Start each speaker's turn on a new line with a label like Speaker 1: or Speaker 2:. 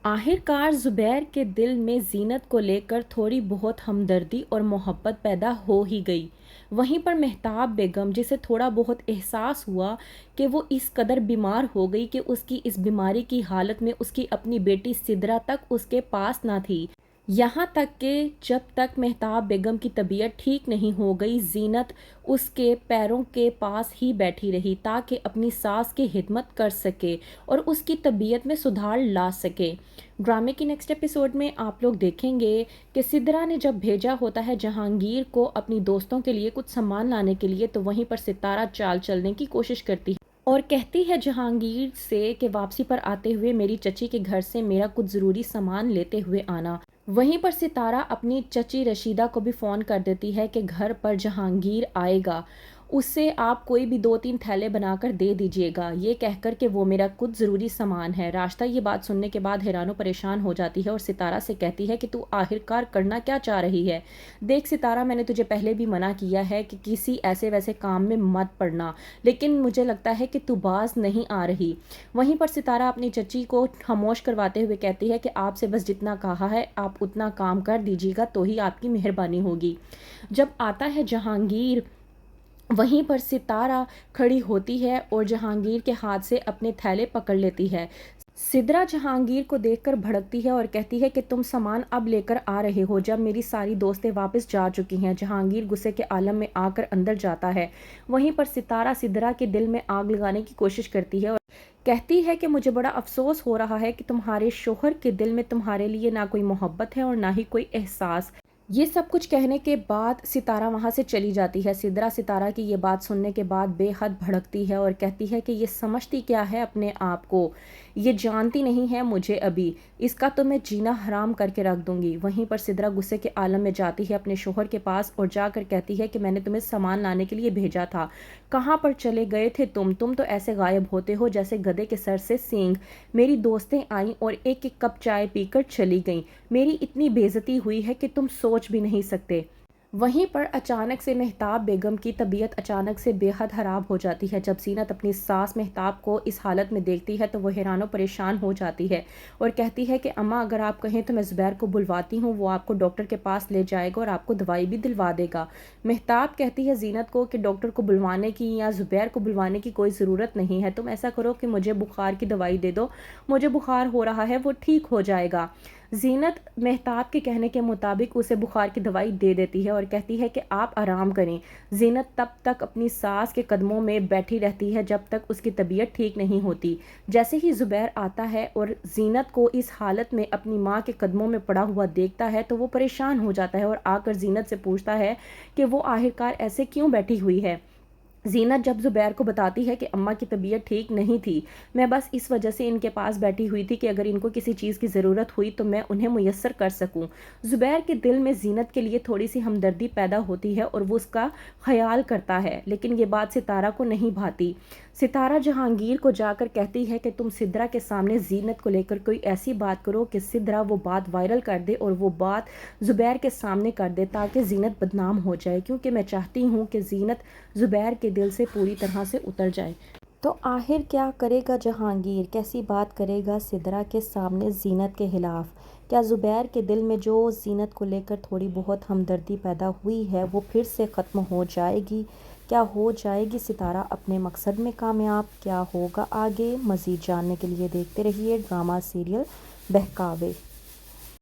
Speaker 1: آخرکار زبیر کے دل میں زینت کو لے کر تھوڑی بہت ہمدردی اور محبت پیدا ہو ہی گئی۔ وہیں پر مہتاب بیگم، جسے تھوڑا بہت احساس ہوا کہ وہ اس قدر بیمار ہو گئی کہ اس کی اس بیماری کی حالت میں اس کی اپنی بیٹی سدرا تک اس کے پاس نہ تھی، یہاں تک کہ جب تک مہتاب بیگم کی طبیعت ٹھیک نہیں ہو گئی، زینت اس کے پیروں کے پاس ہی بیٹھی رہی تاکہ اپنی ساس کی خدمت کر سکے اور اس کی طبیعت میں سدھار لا سکے۔ ڈرامے کی نیکسٹ ایپیسوڈ میں آپ لوگ دیکھیں گے کہ سدرا نے جب بھیجا ہوتا ہے جہانگیر کو اپنی دوستوں کے لیے کچھ سامان لانے کے لیے، تو وہیں پر ستارہ چال چلنے کی کوشش کرتی ہے اور کہتی ہے جہانگیر سے کہ واپسی پر آتے ہوئے میری چچی کے گھر سے میرا کچھ ضروری سامان لیتے ہوئے آنا۔ وہیں پر ستارہ اپنی چچی رشیدہ کو بھی فون کر دیتی ہے کہ گھر پر جہانگیر آئے گا، اسے آپ کوئی بھی 2-3 تھیلے بنا کر دے دیجیے گا، یہ کہہ کر کہ وہ میرا کچھ ضروری سامان ہے۔ راستہ یہ بات سننے کے بعد حیران و پریشان ہو جاتی ہے اور ستارہ سے کہتی ہے کہ تو آخرکار کرنا کیا چاہ رہی ہے؟ دیکھ ستارہ، میں نے تجھے پہلے بھی منع کیا ہے کہ کسی ایسے ویسے کام میں مت پڑنا، لیکن مجھے لگتا ہے کہ تو باز نہیں آ رہی۔ وہیں پر ستارہ اپنی چچی کو خاموش کرواتے ہوئے کہتی ہے کہ آپ سے بس جتنا کہا ہے آپ اتنا کام کر دیجیے گا تو ہی آپ کی مہربانی ہوگی۔ جب آتا ہے جہانگیر، وہیں پر ستارہ کھڑی ہوتی ہے اور جہانگیر کے ہاتھ سے اپنے تھیلے پکڑ لیتی ہے۔ سدرا جہانگیر کو دیکھ کر بھڑکتی ہے اور کہتی ہے کہ تم سامان اب لے کر آ رہے ہو جب میری ساری دوستیں واپس جا چکی ہیں۔ جہانگیر غصے کے عالم میں آ کر اندر جاتا ہے۔ وہیں پر ستارہ سدرا کے دل میں آگ لگانے کی کوشش کرتی ہے اور کہتی ہے کہ مجھے بڑا افسوس ہو رہا ہے کہ تمہارے شوہر کے دل میں تمہارے لیے نہ کوئی محبت ہے اور نہ ہی کوئی احساس۔ یہ سب کچھ کہنے کے بعد ستارہ وہاں سے چلی جاتی ہے۔ سدرا ستارہ کی یہ بات سننے کے بعد بے حد بھڑکتی ہے اور کہتی ہے کہ یہ سمجھتی کیا ہے اپنے آپ کو، یہ جانتی نہیں ہے مجھے ابھی، اس کا تو میں جینا حرام کر کے رکھ دوں گی۔ وہیں پر سدرا غصے کے عالم میں جاتی ہے اپنے شوہر کے پاس اور جا کر کہتی ہے کہ میں نے تمہیں سامان لانے کے لیے بھیجا تھا، کہاں پر چلے گئے تھے تم تو ایسے غائب ہوتے ہو جیسے گدھے کے سر سے سینگ۔ میری دوستیں آئیں اور ایک ایک کپ چائے پی کر چلی گئیں، میری اتنی بے عزتی ہوئی ہے کہ تم سوچ بھی نہیں سکتے۔ وہیں پر اچانک سے مہتاب بیگم کی طبیعت اچانک سے بے حد خراب ہو جاتی ہے۔ جب زینت اپنی ساس مہتاب کو اس حالت میں دیکھتی ہے تو وہ حیران و پریشان ہو جاتی ہے اور کہتی ہے کہ اماں اگر آپ کہیں تو میں زبیر کو بلواتی ہوں، وہ آپ کو ڈاکٹر کے پاس لے جائے گا اور آپ کو دوائی بھی دلوا دے گا۔ مہتاب کہتی ہے زینت کو کہ ڈاکٹر کو بلوانے کی یا زبیر کو بلوانے کی کوئی ضرورت نہیں ہے، تم ایسا کرو کہ مجھے بخار کی دوائی دے دو، مجھے بخار ہو رہا ہے، وہ ٹھیک ہو جائے گا۔ زینت مہتاب کے کہنے کے مطابق اسے بخار کی دوائی دے دیتی ہے اور کہتی ہے کہ آپ آرام کریں۔ زینت تب تک اپنی ساس کے قدموں میں بیٹھی رہتی ہے جب تک اس کی طبیعت ٹھیک نہیں ہوتی۔ جیسے ہی زبیر آتا ہے اور زینت کو اس حالت میں اپنی ماں کے قدموں میں پڑا ہوا دیکھتا ہے تو وہ پریشان ہو جاتا ہے اور آ کر زینت سے پوچھتا ہے کہ وہ آخرکار ایسے کیوں بیٹھی ہوئی ہے۔ زینت جب زبیر کو بتاتی ہے کہ اماں کی طبیعت ٹھیک نہیں تھی، میں بس اس وجہ سے ان کے پاس بیٹھی ہوئی تھی کہ اگر ان کو کسی چیز کی ضرورت ہوئی تو میں انہیں میسر کر سکوں۔ زبیر کے دل میں زینت کے لیے تھوڑی سی ہمدردی پیدا ہوتی ہے اور وہ اس کا خیال کرتا ہے، لیکن یہ بات ستارہ کو نہیں بھاتی۔ ستارہ جہانگیر کو جا کر کہتی ہے کہ تم سدرا کے سامنے زینت کو لے کر کوئی ایسی بات کرو کہ سدرا وہ بات وائرل کر دے اور وہ بات زبیر کے سامنے کر دے تاکہ زینت بدنام ہو جائے، کیونکہ میں چاہتی ہوں کہ زینت زبیر کے دل سے پوری طرح سے اتر جائے۔ تو آخر کیا کرے گا جہانگیر؟ کیسی بات کرے گا سدرا کے سامنے زینت کے خلاف؟ کیا زبیر کے دل میں جو زینت کو لے کر تھوڑی بہت ہمدردی پیدا ہوئی ہے وہ پھر سے ختم ہو جائے گی؟ کیا ہو جائے گی ستارہ اپنے مقصد میں کامیاب؟ کیا ہوگا آگے؟ مزید جاننے کے لیے دیکھتے رہیے ڈرامہ سیریل بہکاوے۔